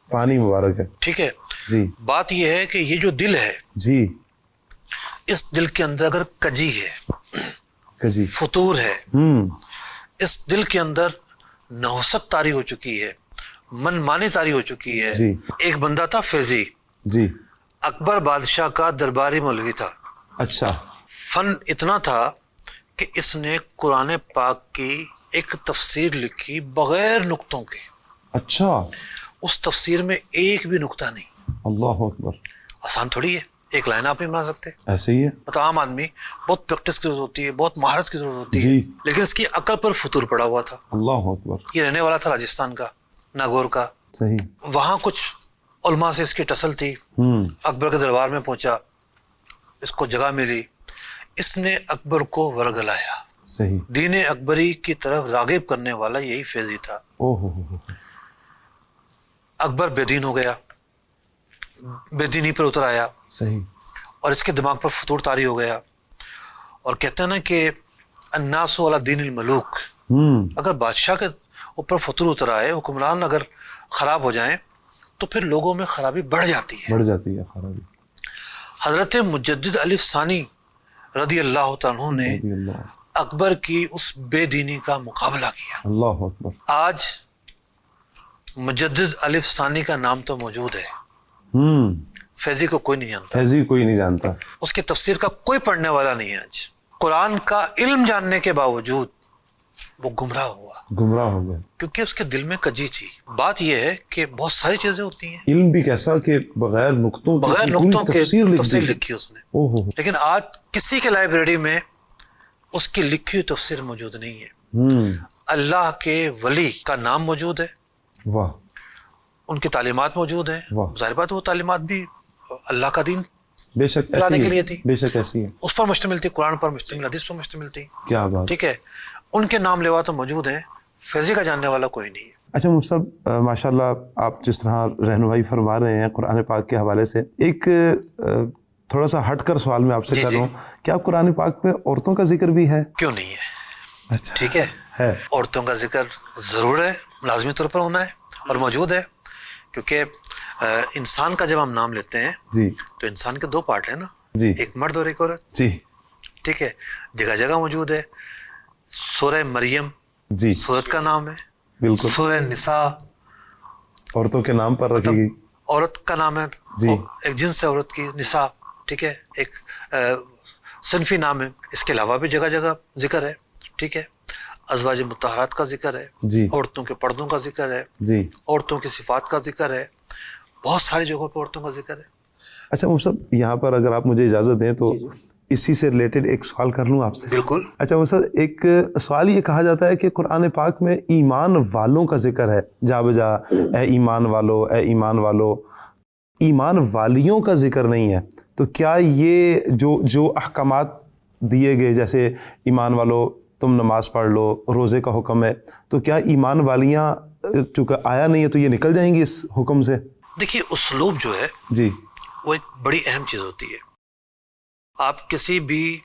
پانی مبارک ہے. ٹھیک ہے. جی بات یہ ہے کہ یہ جو دل ہے، جی اس دل کے اندر اگر کجی ہے، جی فطور ہے، اس دل کے اندر نحوست طاری ہو چکی ہے، من مانی طاری ہو چکی ہے. جی. ایک بندہ تھا فیضی، جی. اکبر بادشاہ کا درباری مولوی تھا. اچھا. فن اتنا تھا کہ اس نے قرآن پاک کی ایک تفسیر لکھی بغیر نقطوں کے. اچھا. اس تفسیر میں ایک بھی نقطہ نہیں. اللہ اکبر. آسان تھوڑی ہے، ایک لائن آپ نہیں بنا سکتے. ایسے ہی ہے. مطلب عام آدمی بہت پریکٹس کی ضرورت ہوتی ہے، بہت مہارت کی ضرورت ہوتی ہے. جی. لیکن اس کی عقل پر فطور پڑا ہوا تھا. اللہ اکبر. یہ رہنے والا تھا راجستھان کا، ناگور کا. صحیح. وہاں کچھ علماء سے اس کی ٹسل تھی. اکبر کے دربار میں پہنچا، اس کو جگہ ملی، اس نے اکبر کو ورگلایا. صحیح. دین اکبری کی طرف راغب کرنے والا یہی فیضی تھا. اکبر بے دین ہو گیا، بے دینی پر اتر آیا. صحیح. اور اس کے دماغ پر فطور طاری ہو گیا. اور کہتے ہیں نا کہ الناس علی دین الملوک. اگر بادشاہ کے اوپر فطور اتر آئے، حکمران اگر خراب ہو جائیں تو پھر لوگوں میں خرابی بڑھ جاتی ہے. بڑھ جاتی ہے خرابی. حضرت مجدد الف ثانی رضی اللہ تعالیٰ عنہ نے اکبر کی اس بے دینی کا مقابلہ کیا. اللہ اکبر. آج مجدد الف ثانی کا نام تو موجود ہے، فیضی کو کوئی نہیں جانتا. فیضی کوئی نہیں جانتا. اس کی تفسیر کا کوئی پڑھنے والا نہیں ہے. آج قرآن کا علم جاننے کے باوجود وہ گمراہ ہوا، گمراہ ہو گیا، کیونکہ اس کے دل میں کجی تھی. بات یہ ہے کہ بہت ساری چیزیں ہوتی ہیں، علم بھی کیسا کہ بغیر نقطوں کے تفسیر تفسیر لکھی اس نے. لیکن آج کسی کے لائبریری میں اس کی لکھی ہوئی تفسیر موجود نہیں ہے. اللہ کے ولی کا نام موجود ہے، واہ، ان کی تعلیمات موجود ہیں. ظاہر بات وہ تعلیمات بھی اللہ کا دین بے شک لانے کے لیے تھی، بے شک ایسی ہے، اس پر مشتمل تھی، قرآن پر مشتمل، حدیث پر مشتمل تھی. کیا بات. ٹھیک ہے، ان کے نام لیوا تو موجود ہیں، فیضی کا جاننے والا کوئی نہیں ہے. اچھا مفتی صاحب، ماشاء اللہ آپ جس طرح رہنمائی فرما رہے ہیں قرآن پاک کے حوالے سے، ایک تھوڑا سا ہٹ کر سوال میں آپ سے کر رہا ہوں، کیا قرآن پاک میں عورتوں کا ذکر بھی ہے؟ کیوں نہیں ہے؟ اچھا ٹھیک ہے، عورتوں کا ذکر ضرور ہے، لازمی طور پر ہونا ہے اور موجود ہے. کیونکہ انسان کا جب ہم نام لیتے ہیں جی تو انسان کے دو پارٹ ہیں نا، جی، ایک مرد اور ایک عورت. جی ٹھیک ہے، جگہ جگہ موجود ہے. سورہ مریم جی سورت کا نام ہے، بالکل. سورہ نساء عورتوں کے نام پر رکھی گئی، عورت کا نام ہے جی، ایک جنس ہے عورت کی، نساء. ٹھیک ہے، ایک صنفی نام ہے. اس کے علاوہ بھی جگہ جگہ ذکر ہے. ٹھیک ہے، ازواج مطہرات کا ذکر ہے، جی، عورتوں کے پردوں کا ذکر ہے، جی، عورتوں کی صفات کا ذکر ہے، بہت ساری جگہوں پہ عورتوں کا ذکر ہے. اچھا مفتی صاحب، یہاں پر اگر آپ مجھے اجازت دیں تو اسی سے ریلیٹڈ ایک سوال کر لوں آپ سے؟ بالکل. اچھا مفتی صاحب، ایک سوال یہ کہا جاتا ہے کہ قرآن پاک میں ایمان والوں کا ذکر ہے جا بجا، اے ایمان والو، اے ایمان والو، ایمان والیوں کا ذکر نہیں ہے. تو کیا یہ جو احکامات دیے گئے، جیسے ایمان والو تم نماز پڑھ لو، روزے کا حکم ہے، تو کیا ایمان والیاں چونکہ آیا نہیں ہے تو یہ نکل جائیں گی اس حکم سے؟ دیکھیے اسلوب جو ہے جی، وہ ایک بڑی اہم چیز ہوتی ہے. آپ کسی بھی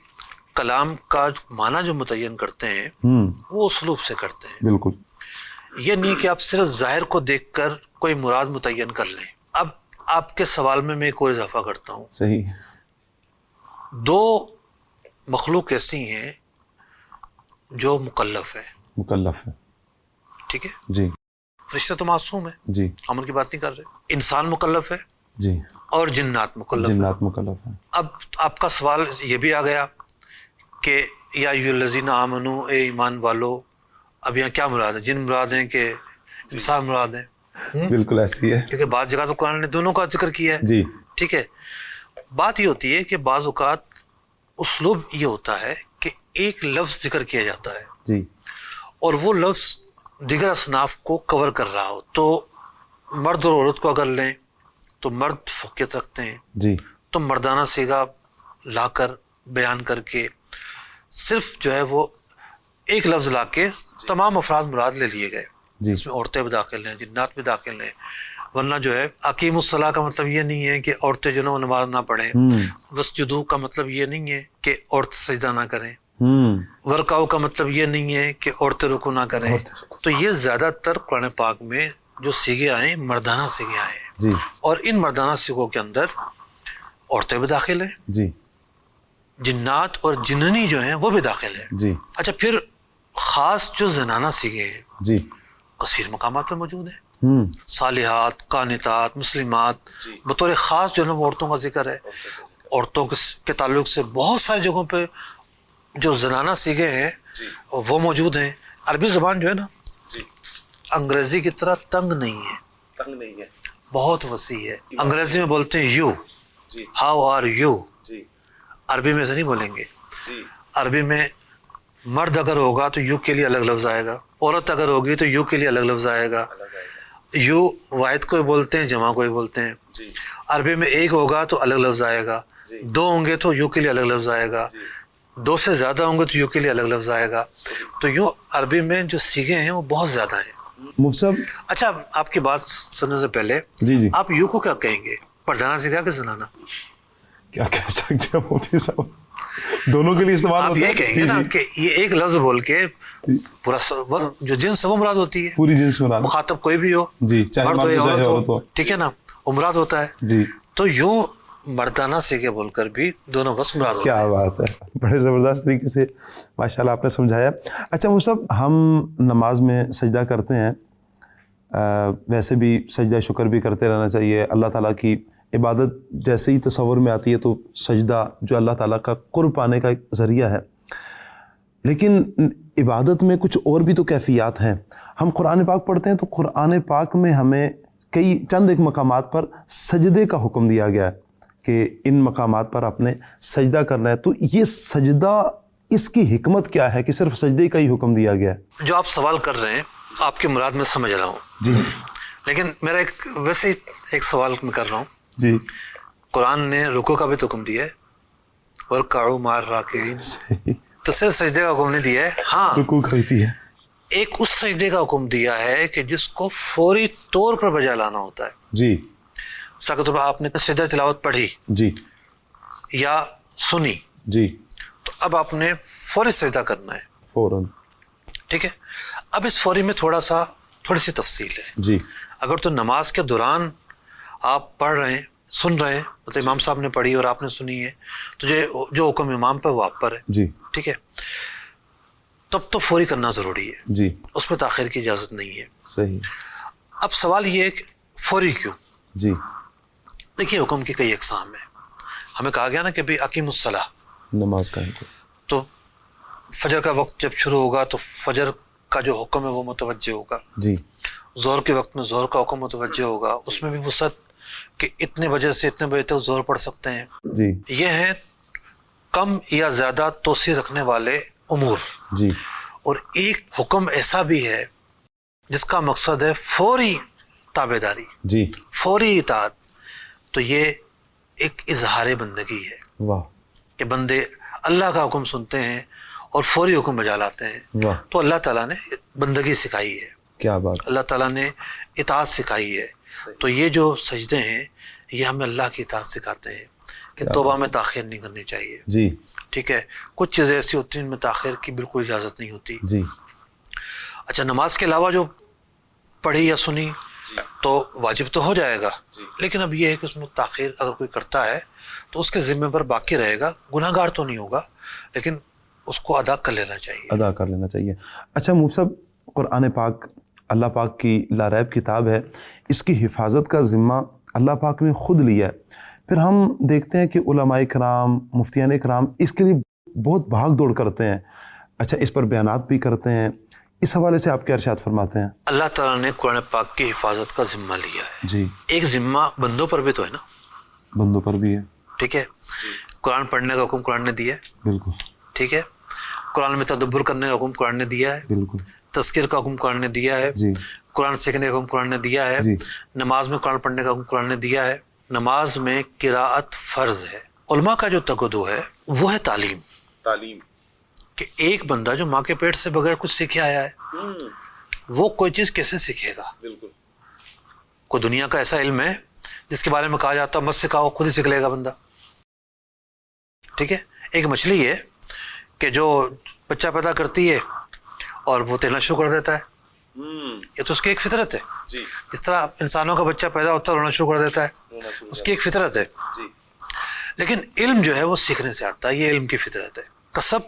کلام کا معنی جو متعین کرتے ہیں وہ اسلوب سے کرتے ہیں. بالکل. یہ نہیں کہ آپ صرف ظاہر کو دیکھ کر کوئی مراد متعین کر لیں. اب آپ کے سوال میں ایک اور اضافہ کرتا ہوں. صحیح. دو مخلوق ایسی ہیں جو مکلف ہے. مکلف ہے. ٹھیک ہے. جی. فرشتہ تو معصوم ہے, جی. ہم ان کی بات نہیں کر رہے. انسان مکلف ہے. جی. اور جنات مکلف ہے. جنات مکلف ہیں. اب آپ کا سوال یہ بھی آ گیا کہ یا ایھا الذین آمنو, اے ایمان والو. اب یہاں کیا مراد ہے؟ جن مراد ہیں کہ انسان مراد ہیں؟ بالکل ایسی ہی ہے. کیونکہ بعض جگہ تو قرآن نے دونوں کا ذکر کیا ہے. جی. ٹھیک ہے. بات یہ ہوتی ہے کہ بعض اوقات اسلوب یہ ہوتا ہے کہ ایک لفظ ذکر کیا جاتا ہے جی. اور وہ لفظ دیگر اصناف کو کور کر رہا ہو. تو مرد اور عورت کو اگر لیں تو مرد فوقیت رکھتے ہیں, جی. تو مردانہ صیغہ لا کر بیان کر کے صرف جو ہے وہ ایک لفظ لا کے تمام افراد مراد لے لیے گئے. جی. اس میں عورتیں بھی داخل ہیں, جنات بھی داخل ہیں. ورنہ جو ہے اقیم الصلاۃ کا مطلب یہ نہیں ہے کہ عورتیں جو ہے وہ نماز نہ پڑھیں. وسجدوا کا مطلب یہ نہیں ہے کہ عورت سجدہ نہ کریں. ورکعوا کا مطلب یہ نہیں ہے کہ عورتیں رکوع نہ کریں. تو یہ زیادہ تر قرآن پاک میں جو صیغے آئے مردانہ صیغے آئے ہیں. جی. اور ان مردانہ صیغوں کے اندر عورتیں بھی داخل ہیں, جی. جنات اور جننی جو ہیں وہ بھی داخل ہیں. جی. اچھا, پھر خاص جو زنانہ صیغے ہیں جی. کثیر مقامات پہ موجود ہیں. صالحات, قانتات, مسلمات, بطور خاص جو ہے وہ عورتوں کا ذکر ہے. عورتوں کے تعلق سے بہت ساری جگہوں پہ جو زنانہ صیغے ہیں وہ موجود ہیں. عربی زبان جو ہے نا انگریزی کی طرح تنگ نہیں ہے. تنگ نہیں ہے, بہت وسیع ہے. انگریزی میں بولتے ہیں یو, ہاؤ آر یو. عربی میں سے نہیں بولیں گے. عربی میں مرد اگر ہوگا تو یو کے لیے الگ لفظ آئے گا, عورت اگر ہوگی تو یو کے لیے الگ لفظ آئے گا. یو واحد کو بولتے ہیں, جمع کو بولتے ہیں. عربی میں ایک ہوگا تو الگ لفظ آئے گا, دو ہوں گے تو یو کے لیے الگ لفظ آئے گا, دو سے زیادہ ہوں گے تو یو کے لیے الگ لفظ آئے گا. تو یوں عربی میں جو صیغے ہیں وہ بہت زیادہ ہیں. مفتی صاحب. اچھا, آپ کی بات سننے سے پہلے جی. آپ یو کو کیا کہیں گے, پردانہ صیغہ کہ زنانہ؟ کیا کہہ سکتے ہیں مفتی صاحب, دونوں کے لیے استعمال آپ ہوتا ہے. یہ کہیں گے نا کہ یہ ایک لفظ بول کے پورا جو جنس ہے وہ مراد ہوتی ہے. پوری جنس مراد, مخاطب کوئی بھی ہو, جی, چاہے مرد ہو یا چاہے عورت ہو, ہو, ٹھیک ہے نا, وہ مراد ہوتا ہے. جی. تو یوں مردانہ صیغے بول کر بھی دونوں بس مراد ہوتا ہے. کیا بات ہے, بڑے زبردست طریقے سے ماشاءاللہ آپ نے سمجھایا. اچھا مفتی صاحب, ہم نماز میں سجدہ کرتے ہیں, ویسے بھی سجدہ شکر بھی کرتے رہنا چاہیے. اللہ تعالیٰ کی عبادت جیسے ہی تصور میں آتی ہے تو سجدہ جو اللہ تعالیٰ کا قرب پانے کا ایک ذریعہ ہے. لیکن عبادت میں کچھ اور بھی تو کیفیات ہیں. ہم قرآن پاک پڑھتے ہیں تو قرآن پاک میں ہمیں چند ایک مقامات پر سجدے کا حکم دیا گیا ہے کہ ان مقامات پر آپ نے سجدہ کرنا ہے. تو یہ سجدہ, اس کی حکمت کیا ہے کہ صرف سجدے کا ہی حکم دیا گیا ہے؟ جو آپ سوال کر رہے ہیں آپ کی مراد میں سمجھ رہا ہوں. جی. لیکن میرا ویسے ایک سوال میں کر رہا ہوں. جی. قرآن نے رکوع کا بھی تو حکم دیا ہے, وَارْكَعُوا مَعَ الرَّاكِعِينَ. تو صرف سجدے کا حکم نہیں دیا ہے. ہاں, رکوع کرتی ہے. ایک اس سجدے کا حکم دیا ہے کہ جس کو فوری طور پر بجا لانا ہوتا ہے. جی. مثال طور پر آپ نے سجدہ تلاوت پڑھی جی یا سنی, جی, تو اب آپ نے فوری سجدہ کرنا ہے فوراً. ٹھیک ہے. اب اس فوری میں تھوڑی سی تفصیل ہے. جی. اگر تو نماز کے دوران آپ پڑھ رہے ہیں, سن رہے ہیں, مطلب امام صاحب نے پڑھی اور آپ نے سنی ہے, تو جو حکم امام پہ وہ آپ پر ہے. جی. ٹھیک ہے. تب تو فوری کرنا ضروری ہے. جی. اس میں تاخیر کی اجازت نہیں ہے. صحیح. اب سوال یہ ہے کہ فوری کیوں؟ جی. دیکھیے, حکم کی کئی اقسام ہیں. ہمیں کہا گیا نا کہ بھئی اقیم الصلاۃ, نماز کا حکم. تو فجر کا وقت جب شروع ہوگا تو فجر کا جو حکم ہے وہ متوجہ ہوگا. جی. ظہر کے وقت میں ظہر کا حکم متوجہ ہوگا. اس میں بھی وسعت کہ اتنے بجے سے اتنے بجے تک ظہر پڑھ سکتے ہیں. جی. یہ ہیں کم یا زیادہ توسیع رکھنے والے امور. جی. اور ایک حکم ایسا بھی ہے جس کا مقصد ہے فوری تابعداری, جی, فوری اطاعت. تو یہ ایک اظہار بندگی ہے. واہ. کہ بندے اللہ کا حکم سنتے ہیں اور فوری حکم بجا لاتے ہیں. واہ. تو اللہ تعالیٰ نے بندگی سکھائی ہے, کیا بات. اللہ تعالیٰ نے اطاعت سکھائی ہے. تو یہ جو سجدے ہیں یہ ہمیں اللہ کی اطاعت سکھاتے ہیں کہ توبہ میں تاخیر نہیں کرنی چاہیے. جی. ٹھیک ہے. کچھ چیزیں ایسی ہوتی ہیں ان میں تاخیر کی بالکل اجازت نہیں ہوتی. جی. اچھا, نماز کے علاوہ جو پڑھی یا سنی تو واجب تو ہو جائے گا، لیکن اب یہ ہے کہ اس میں تاخیر اگر کوئی کرتا ہے تو اس کے ذمے پر باقی رہے گا، گناہ گار تو نہیں ہوگا لیکن اس کو ادا کر لینا چاہیے، ادا کر لینا چاہیے۔ اچھا مفتی صاحب، قرآن پاک اللہ پاک کی لاریب کتاب ہے، اس کی حفاظت کا ذمہ اللہ پاک نے خود لیا ہے، پھر ہم دیکھتے ہیں کہ علماء کرام، مفتیان کرام اس کے لیے بہت بھاگ دوڑ کرتے ہیں، اچھا اس پر بیانات بھی کرتے ہیں، اس حوالے سے آپ کیا ارشاد فرماتے ہیں؟ اللہ تعالیٰ نے قرآن پاک کی حفاظت کا ذمہ لیا ہے، جی، ایک ذمہ بندوں پر بھی تو ہے نا، بندوں پر بھی ہے، ٹھیک ہے، قرآن پڑھنے کا حکم قرآن نے دیا ہے، بالکل ٹھیک ہے، قرآن میں تدبر کرنے کا حکم قرآن نے دیا ہے، بالکل، تذکر کا حکم قرآن نے دیا ہے، جی قرآن سیکھنے کا حکم قرآن نے دیا ہے، جی، نماز میں قرآن پڑھنے کا حکم قرآن نے دیا ہے، نماز میں قراءت فرض ہے۔ علماء کا جو تقدو ہے وہ ہے تعلیم، کہ ایک بندہ جو ماں کے پیٹ سے بغیر کچھ سیکھے آیا ہے وہ کوئی چیز کیسے سیکھے گا؟ کوئی دنیا کا ایسا علم ہے جس کے بارے میں کہا جاتا ہے مت سکھاؤ، خود ہی سیکھ لے گا بندہ، ٹھیک ہے؟ ایک مچھلی ہے کہ جو بچہ پیدا کرتی ہے اور وہ تیرنا شروع کر دیتا ہے، یہ تو اس کی ایک فطرت ہے، جس طرح انسانوں کا بچہ پیدا ہوتا ہے رونا شروع کر دیتا ہے، اس کی ایک فطرت ہے، لیکن علم جو ہے وہ سیکھنے سے آتا ہے، یہ علم کی فطرت ہے۔ کسب،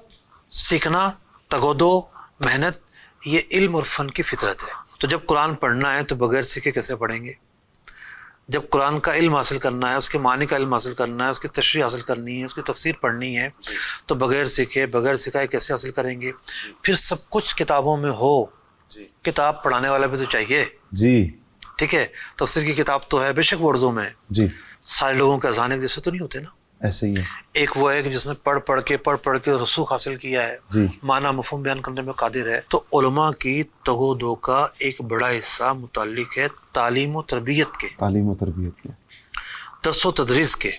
سیکھنا، تگودو، محنت، یہ علم اور فن کی فطرت ہے۔ تو جب قرآن پڑھنا ہے تو بغیر سیکھے کیسے پڑھیں گے؟ جب قرآن کا علم حاصل کرنا ہے، اس کے معنی کا علم حاصل کرنا ہے، اس کی تشریح حاصل کرنی ہے، اس کی تفسیر پڑھنی ہے، تو بغیر سیکھے، بغیر سکھائے کیسے حاصل کریں گے؟ پھر سب کچھ کتابوں میں ہو، کتاب پڑھانے والا بھی تو چاہیے، جی، ٹھیک ہے؟ تفسیر کی کتاب تو ہے، بے شک وہ اردو میں ہے، جی، سارے لوگوں کے اذہان ایک جیسے تو نہیں ہوتے نا، ایسے ہی ہے، ایک وہ ہے کہ جس نے پڑھ پڑھ کے رسوخ حاصل کیا ہے، جی، معنی مفہوم بیان کرنے میں قادر ہے۔ تو علماء کی تگو دو کا ایک بڑا حصہ متعلق ہے تعلیم و تربیت کے، تعلیم و تربیت کے، درس و تدریس کے۔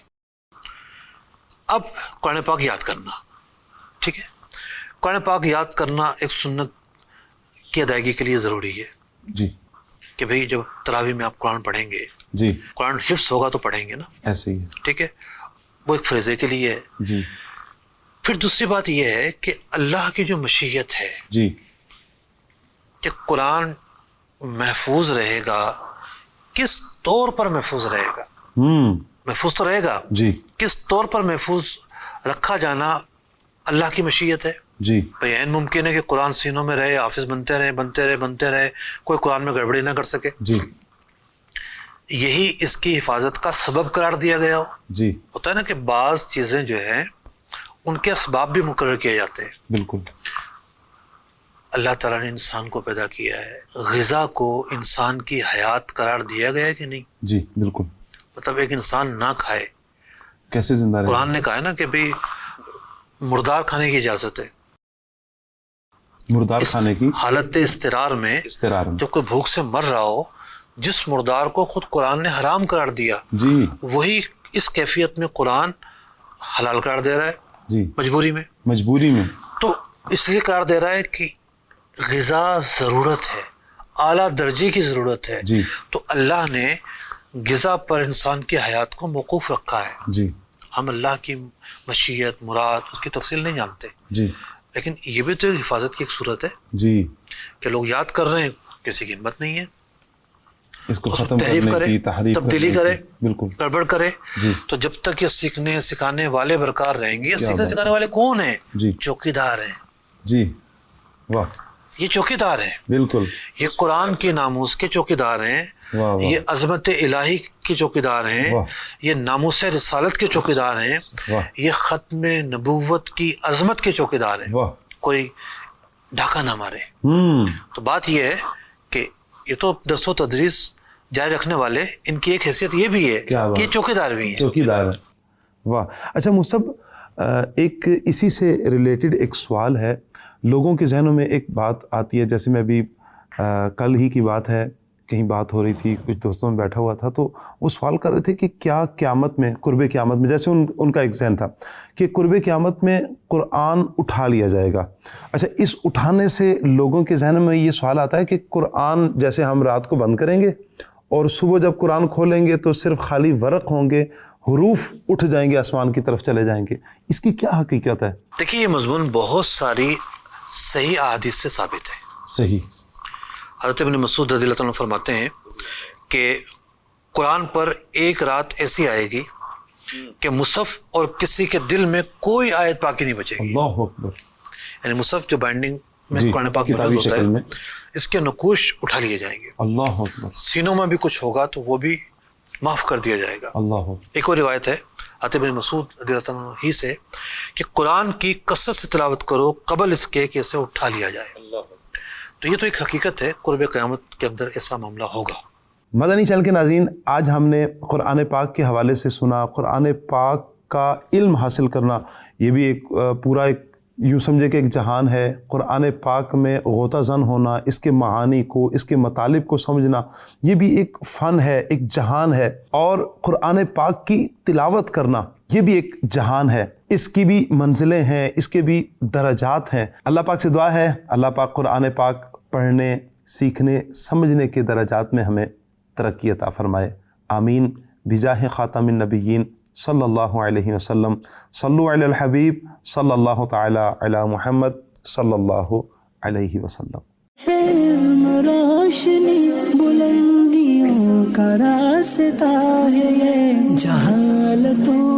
اب قرآن پاک یاد کرنا، ٹھیک ہے؟ قرآن پاک یاد کرنا ایک سنت کی ادائیگی کے لیے ضروری ہے، جی، کہ بھئی جب تراویح میں آپ قرآن پڑھیں گے، جی، قرآن حفظ ہوگا تو پڑھیں گے نا، ایسے ہی ہے، ٹھیک ہے؟ وہ ایک فریضے کے لیے ہے۔ جی، پھر دوسری بات یہ ہے کہ اللہ کی جو مشیت ہے جی، کہ قرآن محفوظ رہے گا، کس طور پر محفوظ رہے گا؟ محفوظ تو رہے گا، جی، کس طور پر محفوظ رکھا جانا اللہ کی مشیت ہے۔ جی، بھئی عین ممکن ہے کہ قرآن سینوں میں رہے، حافظ بنتے رہے، کوئی قرآن میں گڑبڑی نہ کر سکے، جی، یہی اس کی حفاظت کا سبب قرار دیا گیا ہو۔ جی، ہوتا ہے نا کہ بعض چیزیں جو ہیں ان کے اسباب بھی مقرر کیے جاتے ہیں۔ بالکل، اللہ تعالیٰ نے انسان کو پیدا کیا ہے، غذا کو انسان کی حیات قرار دیا گیا ہے کہ نہیں؟ جی، بالکل، مطلب ایک انسان نہ کھائے، کیسے زندہ رہے؟ قرآن نے کہا ہے نا کہ بھی مردار کھانے کی اجازت ہے، مردار کھانے کی حالت استقرار میں استقرار میں، جب کوئی بھوک سے مر رہا ہو، جس مردار کو خود قرآن نے حرام قرار دیا، جی، وہی اس کیفیت میں قرآن حلال قرار دے رہا ہے، جی، مجبوری میں، تو اس لیے قرار دے رہا ہے کہ غذا ضرورت ہے، اعلیٰ درجے کی ضرورت ہے، جی، تو اللہ نے غذا پر انسان کی حیات کو موقوف رکھا ہے۔ جی، ہم اللہ کی مشیت، مراد، اس کی تفصیل نہیں جانتے، جی، لیکن یہ بھی تو ایک حفاظت کی ایک صورت ہے جی، کہ لوگ یاد کر رہے ہیں، کسی کی ہمت نہیں ہے اس کو اس میں ختم تحریف کرنے کرے، کی، تحریف تبدیلی کرنے کرے، کی، بالکل، گڑبڑ کرے، جی، تو جب تک یہ سیکھنے سکھانے والے برقرار رہیں گے، یہ کیا سیکھنے بات سکھانے والے کون ہیں؟ جی، چوکیدار ہیں، جی، واہ، یہ چوکیدار ہیں، بالکل، یہ قرآن کی ناموس کے چوکیدار ہیں، واہ، واہ، یہ عظمت الہی کے چوکیدار ہیں، واہ، یہ ناموس رسالت کے چوکیدار ہیں، واہ، یہ ختم نبوت کی عظمت کے چوکیدار ہیں، واہ، کوئی ڈھاکہ نہ مارے۔ تو بات یہ ہے کہ یہ تو درس و تدریس جاری رکھنے والے، ان کی ایک حیثیت یہ بھی ہے کیا بات، کہ چوکیدار بھی ہیں۔ چوکیدار ہے، واہ۔ اچھا مصعب، ایک اسی سے ریلیٹڈ ایک سوال ہے، لوگوں کے ذہنوں میں ایک بات آتی ہے، جیسے میں ابھی کل ہی کی بات ہے، کہیں بات ہو رہی تھی، کچھ دوستوں میں بیٹھا ہوا تھا، تو وہ سوال کر رہے تھے کہ کیا قیامت میں، قرب قیامت میں، جیسے ان کا ایک ذہن تھا کہ قرب قیامت میں قرآن اٹھا لیا جائے گا۔ اچھا، اس اٹھانے سے لوگوں کے ذہن میں یہ سوال آتا ہے کہ قرآن جیسے ہم رات کو بند کریں گے اور صبح جب قرآن کھولیں گے تو صرف خالی ورق ہوں گے، حروف اٹھ جائیں گے، آسمان کی طرف چلے جائیں گے، اس کی کیا حقیقت ہے؟ دیکھیے، یہ مضمون بہت ساری صحیح احادیث سے ثابت ہے۔ صحیح، حضرت ابن مسعود رضی اللہ عنہ فرماتے ہیں کہ قرآن پر ایک رات ایسی آئے گی کہ مصحف اور کسی کے دل میں کوئی آیت پاکی نہیں بچے گی. اللہ اکبر. یعنی مصحف جو بائنڈنگ میں قرآن پاک مرکز ہوتا ہے اس کے نقوش اٹھا لیے جائیں گے. اللہ اکبر. سینوں میں بھی کچھ ہوگا تو وہ بھی معاف کر دیا جائے گا. اللہ. ایک اور روایت ہے حضرت ابن مسعود رضی اللہ عنہ ہی سے کہ قرآن کی کثرت سے تلاوت کرو قبل اس کے کہ اسے اٹھا لیا جائے. تو یہ تو ایک حقیقت ہے، قرب قیامت کے اندر ایسا معاملہ ہوگا. مدنی چینل کے ناظرین، آج ہم نے قرآن پاک کے حوالے سے سنا. قرآن پاک کا علم حاصل کرنا یہ بھی ایک پورا ایک یوں سمجھے کہ ایک جہان ہے. قرآن پاک میں غوطہ زن ہونا، اس کے معانی کو، اس کے مطالب کو سمجھنا، یہ بھی ایک فن ہے، ایک جہان ہے. اور قرآن پاک کی تلاوت کرنا یہ بھی ایک جہان ہے. اس کی بھی منزلیں ہیں، اس کے بھی درجات ہیں. اللہ پاک سے دعا ہے اللہ پاک قرآن پاک پڑھنے، سیکھنے، سمجھنے کے درجات میں ہمیں ترقی عطا فرمائے. آمین بجاہ خاتم النبیین صلی اللہ علیہ وسلم. صلو علی الحبیب صلی اللہ تعالی علی محمد صلی اللہ علیہ وسلم. علم روشنی بلندیوں کا راستہ ہے یہ، جہالتوں